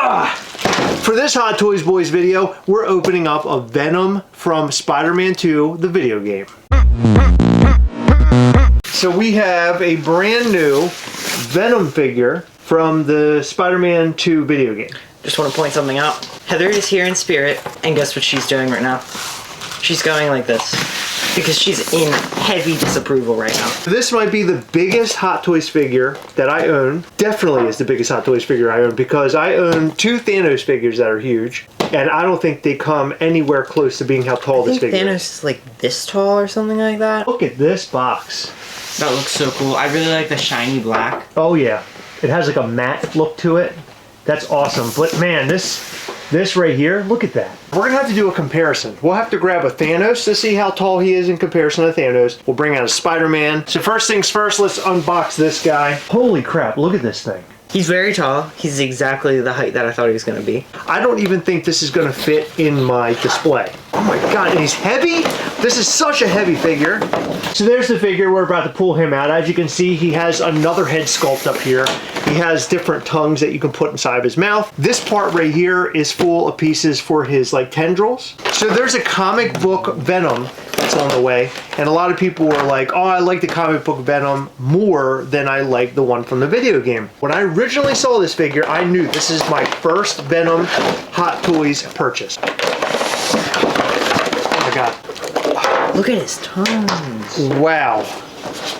For this Hot Toys Boys video, we're opening up a Venom from Spider-Man 2, the video game. So we have a brand new Venom figure from the Spider-Man 2 video game. Just want to point something out. Heather is here in spirit, and guess what she's doing right now? She's going like this, because she's in heavy disapproval right now. This might be the biggest Hot Toys figure that I own. Definitely is the biggest Hot Toys figure I own, because I own 2 Thanos figures that are huge, and I don't think they come anywhere close to being how tall this figure is. Thanos is like this tall or something like that. Look at this box. That looks so cool. I really like the shiny black. Oh yeah, it has like a matte look to it. That's awesome. But man, this right here, look at that. We're gonna have to do a comparison. We'll have to grab a Thanos to see how tall he is in comparison to Thanos. We'll bring out a Spider-Man. So first things first, let's unbox this guy. Holy crap, look at this thing. He's very tall. He's exactly the height that I thought he was gonna be. I don't even think this is gonna fit in my display. Oh my God, and he's heavy? This is such a heavy figure. So there's the figure, we're about to pull him out. As you can see, he has another head sculpt up here. He has different tongues that you can put inside of his mouth. This part right here is full of pieces for his like tendrils. So there's a comic book Venom that's on the way, and a lot of people were like, oh, I like the comic book Venom more than I like the one from the video game. When I originally saw this figure, I knew this is my first Venom Hot Toys purchase. Oh my God. Look at his tongues. Wow.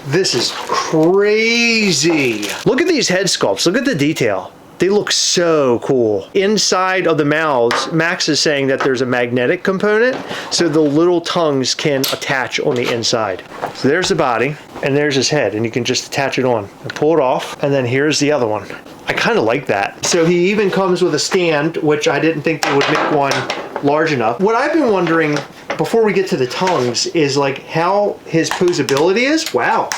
This is crazy. Look at these head sculpts. Look at the detail. They look so cool. Inside of the mouths, Max is saying that there's a magnetic component, so the little tongues can attach on the inside. So there's the body, and there's his head, and you can just attach it on and pull it off, and then here's the other one. I kind of like that. So he even comes with a stand, which I didn't think they would make one large enough. What I've been wondering before we get to the tongues is like how his poseability is. Wow.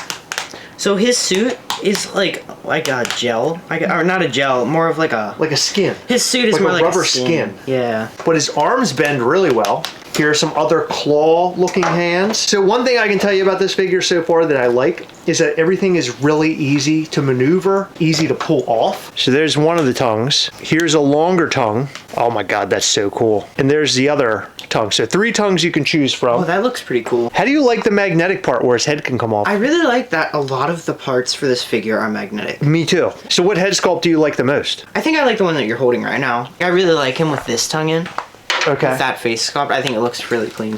So his suit is like a gel, or not a gel, more of like a skin. His suit is like more a like rubber a skin. Yeah. But his arms bend really well. Here are some other claw-looking hands. So one thing I can tell you about this figure so far that I like is that everything is really easy to maneuver, easy to pull off. So there's one of the tongues. Here's a longer tongue. Oh my God, that's so cool. And there's the other tongue. So 3 tongues you can choose from. Oh, that looks pretty cool. How do you like the magnetic part where his head can come off? I really like that a lot of the parts for this figure are magnetic. Me too. So what head sculpt do you like the most? I think I like the one that you're holding right now. I really like him with this tongue in. Okay. With that face sculpt, I think it looks really clean.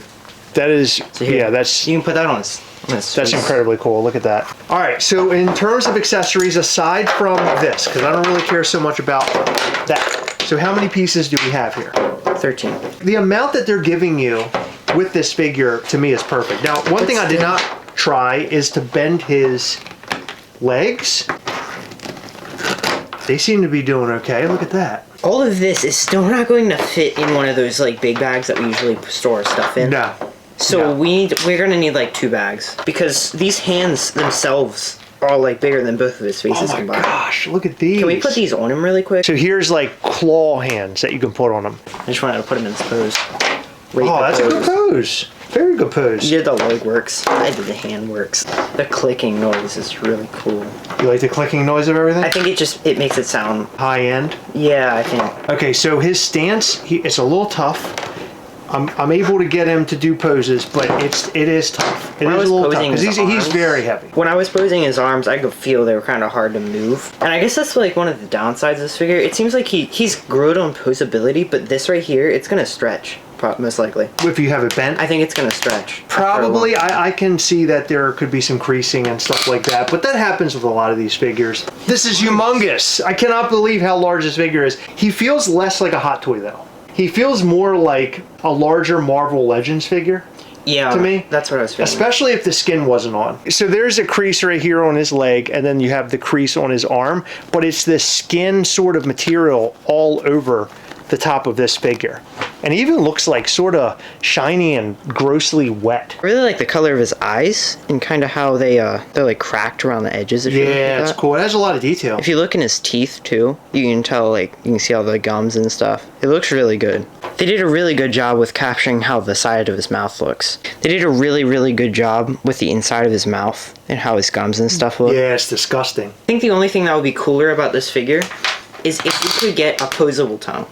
That is, So here, yeah, that's... You can put that on his That's incredibly cool. Look at that. All right, so in terms of accessories, aside from this, because I don't really care so much about that. So how many pieces do we have here? 13. The amount that they're giving you with this figure, to me, is perfect. Now, one thing I did not try is to bend his legs. They seem to be doing okay. Look at that. All of this is still not going to fit in one of those like big bags that we usually store stuff in. No. So we're gonna need like 2 bags because these hands themselves are like bigger than both of his faces combined. Oh my gosh, look at these. Can we put these on him really quick? So here's like claw hands that you can put on him. I just wanted to put him in this pose. Oh, that's a good pose. Very good pose. You did the leg works. I did the hand works. The clicking noise is really cool. You like the clicking noise of everything? I think it makes it sound high end. Yeah, I think. Okay, so his stance, it's a little tough. I'm able to get him to do poses, but it is tough. It is a little tough because he's very heavy. When I was posing his arms, I could feel they were kind of hard to move. And I guess that's like one of the downsides of this figure. It seems like he's good on posability, but this right here, it's gonna stretch. Most likely. If you have it bent? I think it's gonna stretch. Probably. I can see that there could be some creasing and stuff like that, but that happens with a lot of these figures. This is humongous. I cannot believe how large this figure is. He feels less like a Hot Toy though. He feels more like a larger Marvel Legends figure. Yeah, to me. That's what I was feeling. Especially if the skin wasn't on. So there's a crease right here on his leg, and then you have the crease on his arm, but it's this skin sort of material all over the top of this figure. And he even looks like sort of shiny and grossly wet. I really like the color of his eyes and kind of how they're like cracked around the edges. Yeah, it's cool. It has a lot of detail. If you look in his teeth too, you can tell, like, you can see all the gums and stuff. It looks really good. They did a really good job with capturing how the side of his mouth looks. They did a really, really good job with the inside of his mouth and how his gums and stuff look. Yeah, it's disgusting. I think the only thing that would be cooler about this figure is if we could get a posable tongue.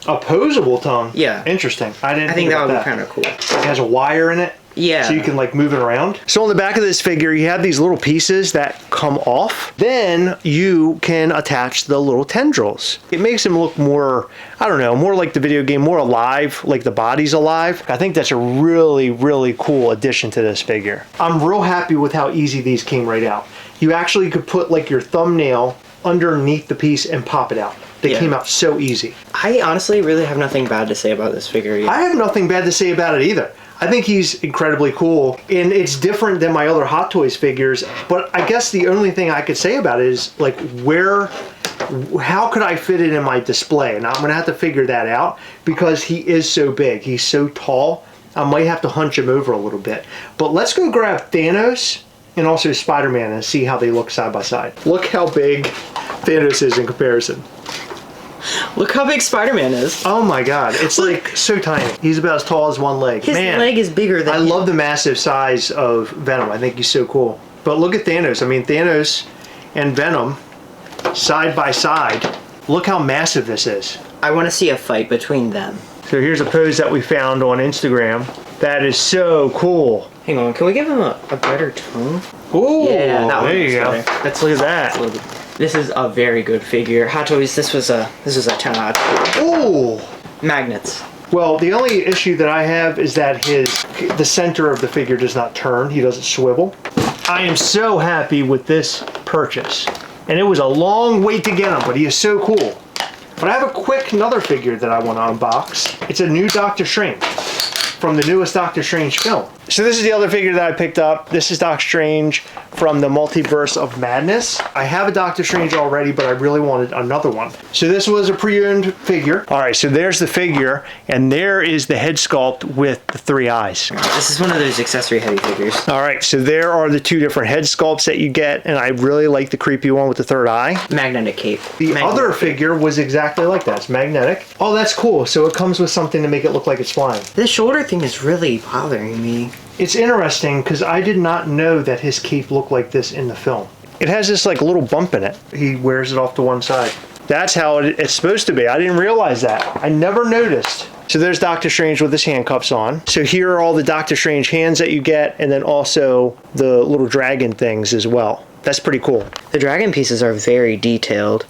A posable tongue? Yeah. Interesting. I think that would be kind of cool. It has a wire in it? Yeah. So you can like move it around. So on the back of this figure, you have these little pieces that come off. Then you can attach the little tendrils. It makes him look more, I don't know, more like the video game, more alive, like the body's alive. I think that's a really, really cool addition to this figure. I'm real happy with how easy these came right out. You actually could put like your thumbnail underneath the piece and pop it out. They came out so easy. I honestly really have nothing bad to say about this figure yet. I have nothing bad to say about it either. I think he's incredibly cool, and it's different than my other Hot Toys figures, but I guess the only thing I could say about it is, like, how could I fit it in my display? And I'm gonna have to figure that out, because he is so big, he's so tall, I might have to hunch him over a little bit. But let's go grab Thanos and also Spider-Man and see how they look side by side. Look how big Thanos is in comparison. Look how big Spider-Man is. Oh my god, it's like so tiny. He's about as tall as one leg. His leg is bigger than I love the massive size of Venom. I think he's so cool. But look at Thanos. I mean, Thanos and Venom side by side. Look how massive this is. I want to see a fight between them. So here's a pose that we found on Instagram. That is so cool. Hang on, can we give him a better tone? Ooh, yeah, that there you go. Better. Let's look at that. This is a very good figure. Hot Toys, this was a 10 out of 10. Ooh! Magnets. Well, the only issue that I have is that the center of the figure does not turn. He doesn't swivel. I am so happy with this purchase. And it was a long wait to get him, but he is so cool. But I have another figure that I want to unbox. It's a new Doctor Strange from the newest Doctor Strange film. So this is the other figure that I picked up. This is Doctor Strange from the Multiverse of Madness. I have a Doctor Strange already, but I really wanted another one. So this was a pre-owned figure. All right, so there's the figure, and there is the head sculpt with the 3 eyes. This is one of those accessory heavy figures. All right, so there are the 2 different head sculpts that you get, and I really like the creepy one with the 3rd eye. Magnetic cape. The other figure was exactly like that. It's magnetic. Oh, that's cool. So it comes with something to make it look like it's flying. This shoulder thing is really bothering me. It's interesting because I did not know that his cape looked like this in the film. It has this like little bump in it. He wears it off to one side. That's how it's supposed to be. I didn't realize that. I never noticed. So there's Doctor Strange with his handcuffs on. So here are all the Doctor Strange hands that you get, and then also the little dragon things as well. That's pretty cool. The dragon pieces are very detailed.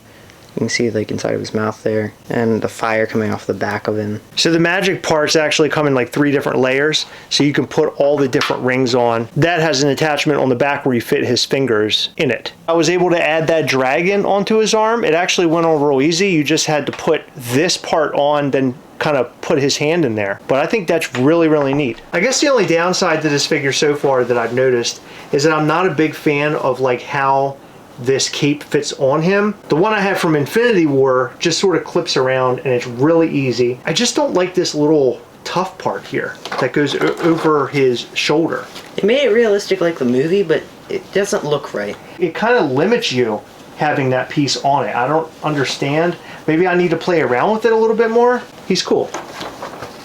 You can see like inside of his mouth there, and the fire coming off the back of him. So the magic parts actually come in like 3 different layers, so you can put all the different rings on. That has an attachment on the back where you fit his fingers in it. I was able to add that dragon onto his arm. It actually went on real easy. You just had to put this part on, then kind of put his hand in there. But I think that's really, really neat. I guess the only downside to this figure so far that I've noticed is that I'm not a big fan of like how this cape fits on him. The one I have from Infinity War just sort of clips around and it's really easy. I just don't like this little tough part here that goes over his shoulder. They made it realistic like the movie, but it doesn't look right. It kind of limits you having that piece on it. I don't understand. Maybe I need to play around with it a little bit more. He's cool.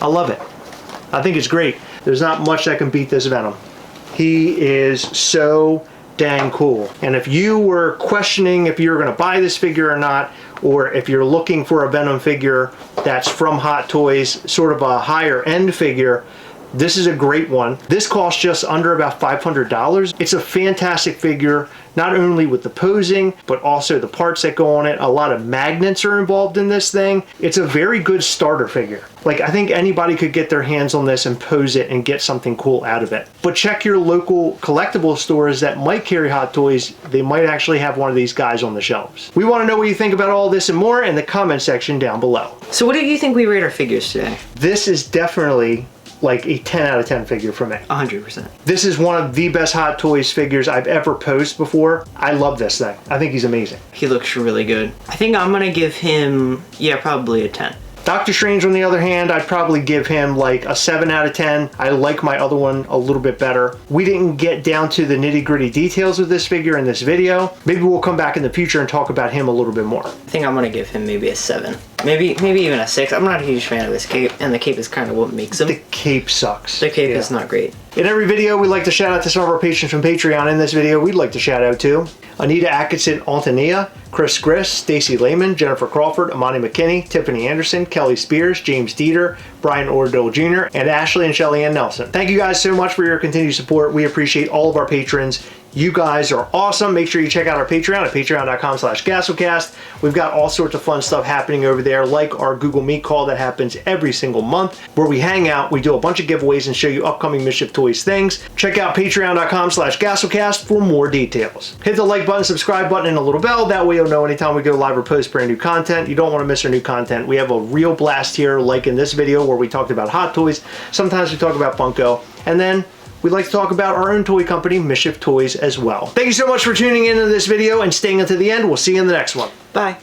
I love it. I think it's great. There's not much that can beat this Venom. He is so dang cool. And if you were questioning if you're going to buy this figure or not, or if you're looking for a Venom figure that's from Hot Toys, sort of a higher end figure, this is a great one. This costs just under about $500. It's a fantastic figure, not only with the posing, but also the parts that go on it. A lot of magnets are involved in this thing. It's a very good starter figure. Like, I think anybody could get their hands on this and pose it and get something cool out of it. But check your local collectible stores that might carry Hot Toys. They might actually have one of these guys on the shelves. We want to know what you think about all this and more in the comment section down below. So what do you think we rate our figures today? This is definitely like a 10 out of 10 figure for me. 100%. This is one of the best Hot Toys figures I've ever posed before. I love this thing. I think he's amazing. He looks really good. I think I'm gonna give him, yeah, probably a 10. Doctor Strange, on the other hand, I'd probably give him like a 7 out of 10. I like my other one a little bit better. We didn't get down to the nitty-gritty details of this figure in this video. Maybe we'll come back in the future and talk about him a little bit more. I think I'm gonna give him maybe a 7. Maybe even a 6. I'm not a huge fan of this cape, and the cape is kind of what makes him. The cape sucks. The cape is not great. In every video, we like to shout out to some of our patrons from Patreon. In this video, we'd like to shout out to Anita Atkinson Altanea, Chris Griss, Stacy Lehman, Jennifer Crawford, Amani McKinney, Tiffany Anderson, Kelly Spears, James Dieter, Brian Ordell Jr., and Ashley and Shelly Ann Nelson. Thank you guys so much for your continued support. We appreciate all of our patrons. You guys are awesome. Make sure you check out our Patreon at patreon.com/Gastlecast. We've got all sorts of fun stuff happening over there, like our Google Meet call that happens every single month, where we hang out, we do a bunch of giveaways and show you upcoming Mischief Toys things. Check out patreon.com/Gastlecast for more details. Hit the like button, subscribe button, and a little bell. That way you'll know anytime we go live or post brand new content. You don't want to miss our new content. We have a real blast here, like in this video where we talked about Hot Toys. Sometimes we talk about Funko. And then we'd like to talk about our own toy company, Mischief Toys, as well. Thank you so much for tuning into this video and staying until the end. We'll see you in the next one. Bye.